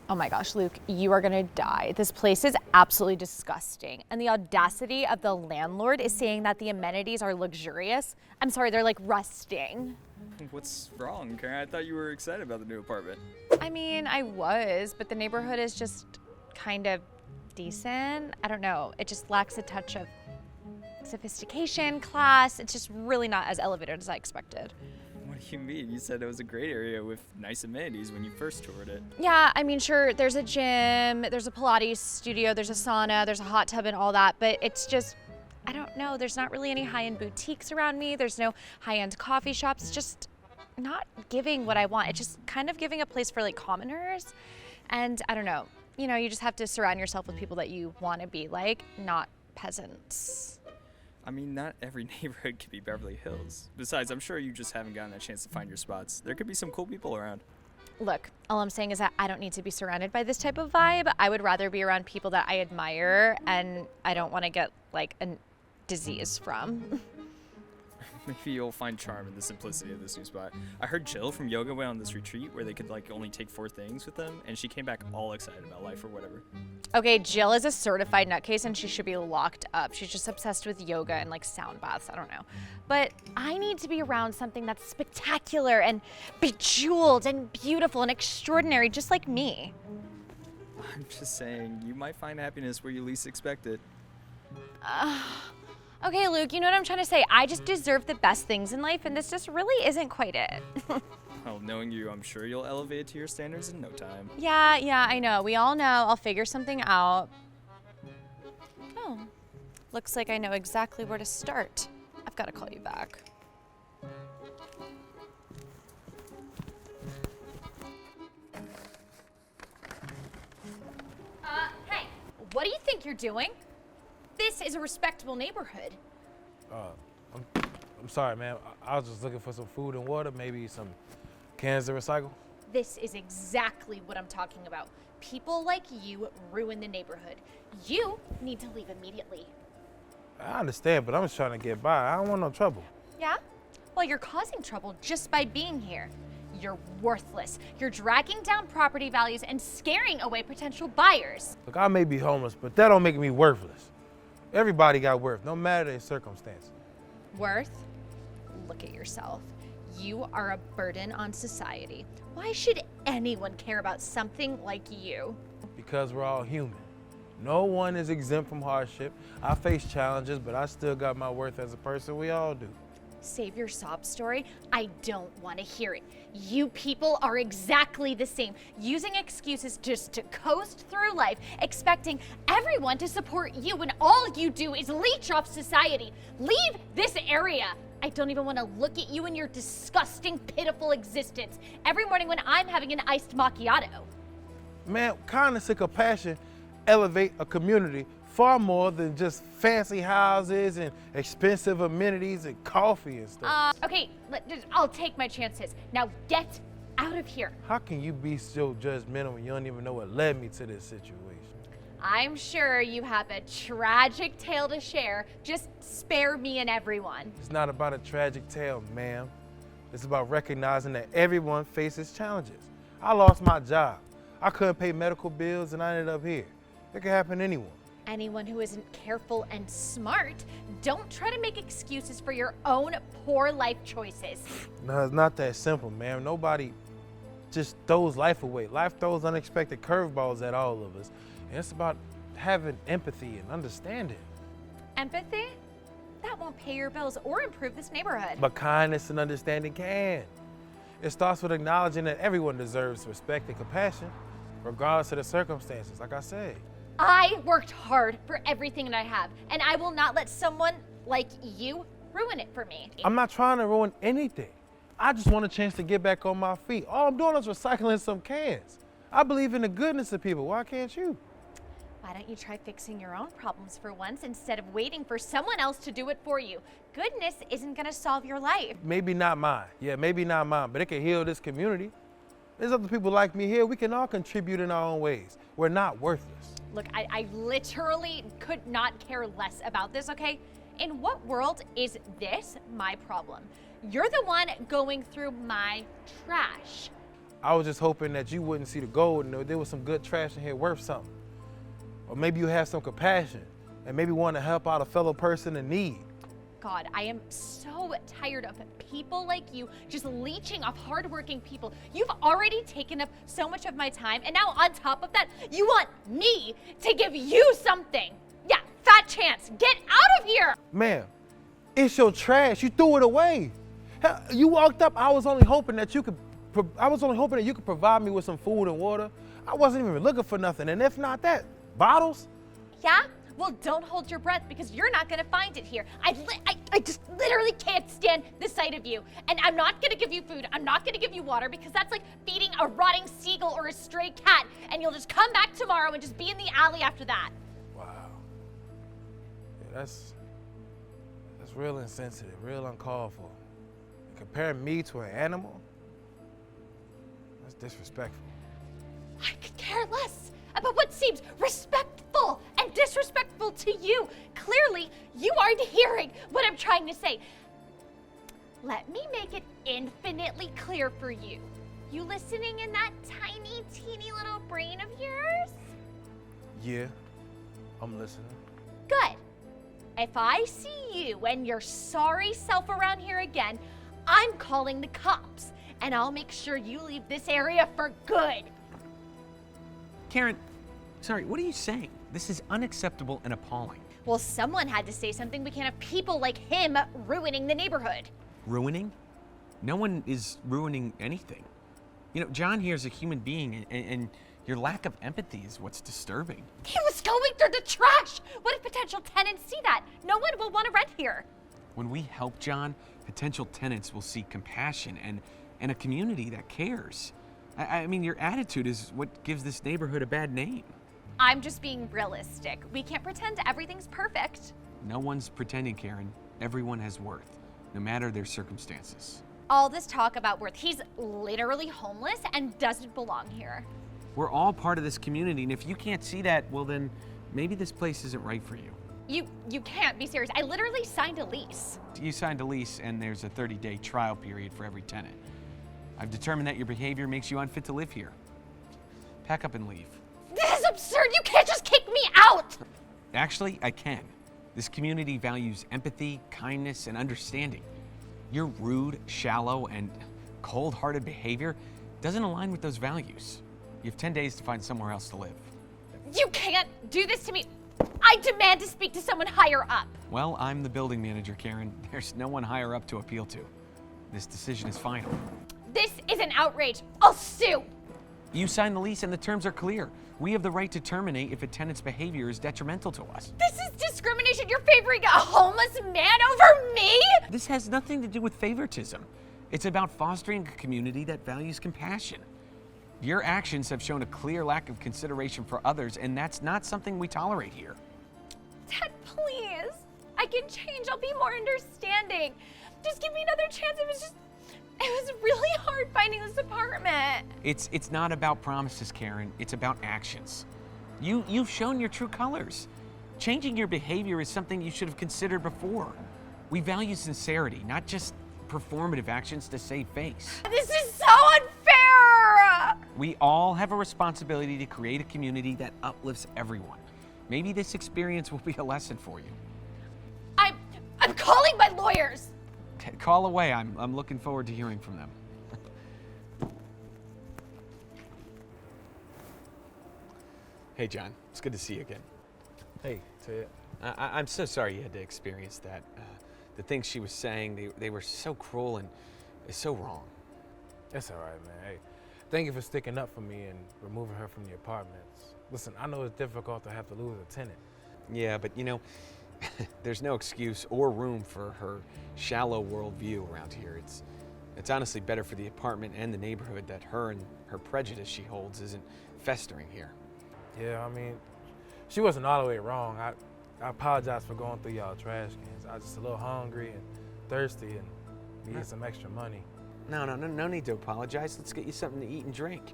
Oh my gosh, Luke, you are gonna die. This place is absolutely disgusting. And the audacity of the landlord is saying that the amenities are luxurious. I'm sorry, they're like rusting. What's wrong, Karen? I thought you were excited about the new apartment. I mean, I was, but the neighborhood is just kind of decent. I don't know, it just lacks a touch of sophistication, class. It's just really not as elevated as I expected. What do you mean? You said it was a great area with nice amenities when you first toured it. Yeah, I mean, sure, there's a gym, there's a Pilates studio, there's a sauna, there's a hot tub and all that, but it's just, I don't know, there's not really any high-end boutiques around me, there's no high-end coffee shops, it's just not giving what I want. It's just kind of giving a place for like commoners, and I don't know, you know, you just have to surround yourself with people that you want to be like, not peasants. I mean, not every neighborhood could be Beverly Hills. Besides, I'm sure you just haven't gotten a chance to find your spots. There could be some cool people around. Look, all I'm saying is that I don't need to be surrounded by this type of vibe. I would rather be around people that I admire and I don't want to get like a disease from. Maybe you'll find charm in the simplicity of this new spot. I heard Jill from yoga went on this retreat where they could like only take 4 things with them, and she came back all excited about life or whatever. Okay, Jill is a certified nutcase and she should be locked up. She's just obsessed with yoga and like sound baths, I don't know. But I need to be around something that's spectacular and bejeweled and beautiful and extraordinary, just like me. I'm just saying, you might find happiness where you least expect it. Okay, Luke, you know what I'm trying to say. I just deserve the best things in life, and this just really isn't quite it. Well, knowing you, I'm sure you'll elevate it to your standards in no time. Yeah, I know. We all know. I'll figure something out. Oh, looks like I know exactly where to start. I've got to call you back. Hey, what do you think you're doing? This is a respectable neighborhood. I'm sorry, ma'am. I was just looking for some food and water, maybe some cans to recycle. This is exactly what I'm talking about. People like you ruin the neighborhood. You need to leave immediately. I understand, but I'm just trying to get by. I don't want no trouble. Yeah? Well, you're causing trouble just by being here. You're worthless. You're dragging down property values and scaring away potential buyers. Look, I may be homeless, but that don't make me worthless. Everybody got worth, no matter their circumstances. Worth? Look at yourself. You are a burden on society. Why should anyone care about something like you? Because we're all human. No one is exempt from hardship. I face challenges, but I still got my worth as a person. We all do. Save your sob story? I don't want to hear it. You people are exactly the same, using excuses just to coast through life, expecting everyone to support you when all you do is leech off society. Leave this area. I don't even want to look at you and your disgusting, pitiful existence every morning when I'm having an iced macchiato. Man, kindness and compassion elevate a community far more than just fancy houses and expensive amenities and coffee and stuff. Okay, I'll take my chances. Now get out of here. How can you be so judgmental when you don't even know what led me to this situation? I'm sure you have a tragic tale to share. Just spare me and everyone. It's not about a tragic tale, ma'am. It's about recognizing that everyone faces challenges. I lost my job. I couldn't pay medical bills and I ended up here. It can happen to anyone. Anyone who isn't careful and smart, don't try to make excuses for your own poor life choices. No, it's not that simple, ma'am. Nobody just throws life away. Life throws unexpected curveballs at all of us. And it's about having empathy and understanding. Empathy? That won't pay your bills or improve this neighborhood. But kindness and understanding can. It starts with acknowledging that everyone deserves respect and compassion, regardless of the circumstances, like I said. I worked hard for everything that I have, and I will not let someone like you ruin it for me. I'm not trying to ruin anything. I just want a chance to get back on my feet. All I'm doing is recycling some cans. I believe in the goodness of people. Why can't you? Why don't you try fixing your own problems for once instead of waiting for someone else to do it for you? Goodness isn't gonna solve your life. Maybe not mine. Yeah, maybe not mine, but it can heal this community. There's other people like me here. We can all contribute in our own ways. We're not worthless. Look, I literally could not care less about this, okay? In what world is this my problem? You're the one going through my trash. I was just hoping that you wouldn't see the gold and there was some good trash in here worth something. Or maybe you have some compassion and maybe want to help out a fellow person in need. God, I am so tired of people like you just leeching off hardworking people. You've already taken up so much of my time, and now on top of that, you want me to give you something. Yeah, fat chance. Get out of here. Ma'am, it's your trash. You threw it away. Hell, you walked up. I was only hoping that you could provide me with some food and water. I wasn't even looking for nothing. And if not that, bottles? Yeah? Well, don't hold your breath because you're not gonna find it here. I just literally can't stand the sight of you. And I'm not gonna give you food. I'm not gonna give you water because that's like feeding a rotting seagull or a stray cat. And you'll just come back tomorrow and just be in the alley after that. Wow. Yeah, that's real insensitive, real uncalled for. Comparing me to an animal? That's disrespectful. I could care less about what seems respectful and disrespectful to you. Clearly, you aren't hearing what I'm trying to say. Let me make it infinitely clear for you. You listening in that tiny, teeny little brain of yours? Yeah, I'm listening. Good. If I see you and your sorry self around here again, I'm calling the cops, and I'll make sure you leave this area for good. Karen, sorry, what are you saying? This is unacceptable and appalling. Well, someone had to say something. We can't have people like him ruining the neighborhood. Ruining? No one is ruining anything. You know, John here is a human being, and your lack of empathy is what's disturbing. He was going through the trash. What if potential tenants see that? No one will want to rent here. When we help John, potential tenants will see compassion and a community that cares. I mean, your attitude is what gives this neighborhood a bad name. I'm just being realistic. We can't pretend everything's perfect. No one's pretending, Karen. Everyone has worth, no matter their circumstances. All this talk about worth, he's literally homeless and doesn't belong here. We're all part of this community, and if you can't see that, well then, maybe this place isn't right for you. You can't be serious. I literally signed a lease. You signed a lease, and there's a 30-day trial period for every tenant. I've determined that your behavior makes you unfit to live here. Pack up and leave. This is absurd. You can't just kick me out. Actually, I can. This community values empathy, kindness, and understanding. Your rude, shallow, and cold-hearted behavior doesn't align with those values. You have 10 days to find somewhere else to live. You can't do this to me. I demand to speak to someone higher up. Well, I'm the building manager, Karen. There's no one higher up to appeal to. This decision is final. This is an outrage. I'll sue. You signed the lease and the terms are clear. We have the right to terminate if a tenant's behavior is detrimental to us. This is discrimination. You're favoring a homeless man over me? This has nothing to do with favoritism. It's about fostering a community that values compassion. Your actions have shown a clear lack of consideration for others, and that's not something we tolerate here. Dad, please. I can change. I'll be more understanding. Just give me another chance. It was really hard finding this apartment. It's not about promises, Karen. It's about actions. You've shown your true colors. Changing your behavior is something you should have considered before. We value sincerity, not just performative actions to save face. This is so unfair! We all have a responsibility to create a community that uplifts everyone. Maybe this experience will be a lesson for you. I'm calling my lawyers. Call away. I'm looking forward to hearing from them. Hey, John. It's good to see you again. Hey, Ted. I'm so sorry you had to experience that. The things she was saying, they were so cruel and so wrong. That's all right, man. Hey, thank you for sticking up for me and removing her from the apartments. Listen, I know it's difficult to have to lose a tenant. Yeah, but you know, there's no excuse or room for her shallow worldview around here. It's honestly better for the apartment and the neighborhood that her and her prejudice she holds isn't festering here. Yeah, I mean, she wasn't all the way wrong. I apologize for going through y'all trash cans. I was just a little hungry and thirsty and needed some extra money. No need to apologize. Let's get you something to eat and drink.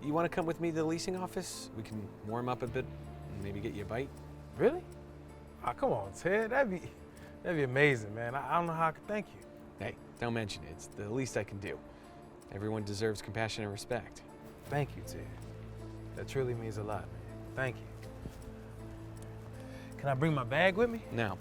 You want to come with me to the leasing office? We can warm up a bit and maybe get you a bite. Really? Oh, come on, Ted. That'd be amazing, man. I don't know how I could thank you. Hey, don't mention it. It's the least I can do. Everyone deserves compassion and respect. Thank you, Ted. That truly means a lot, man. Thank you. Can I bring my bag with me? No.